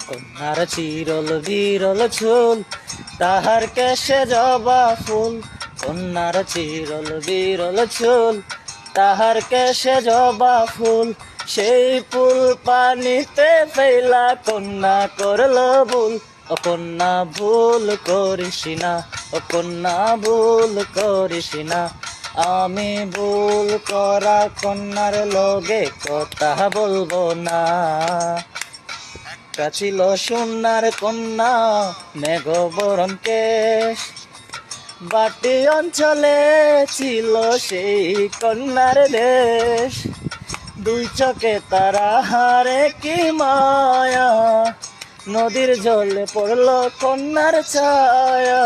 কন্যার চিরল বিরল চুল, তাহার কেশে জবা ফুল। কন্যার চিরল বিরল চুল, তাহার কেশে জবা ফুল। সেই ফুল পানিতে ফেলা কন্যা করল ভুল। ও কন্যা ভুল করিস না, ও কন্যা ভুল করিস না। আমি ভুল করা কন্যার লগে কথা বলবো না। একটা ছিল সোনার কন্যা, মেঘবরণ কেশ। বাটি অঞ্চলে ছিল সেই কন্যার দেশ। দুই চোখে তারা হারে কি মায়া, নদীর জলে পড়ল কন্যার ছায়া।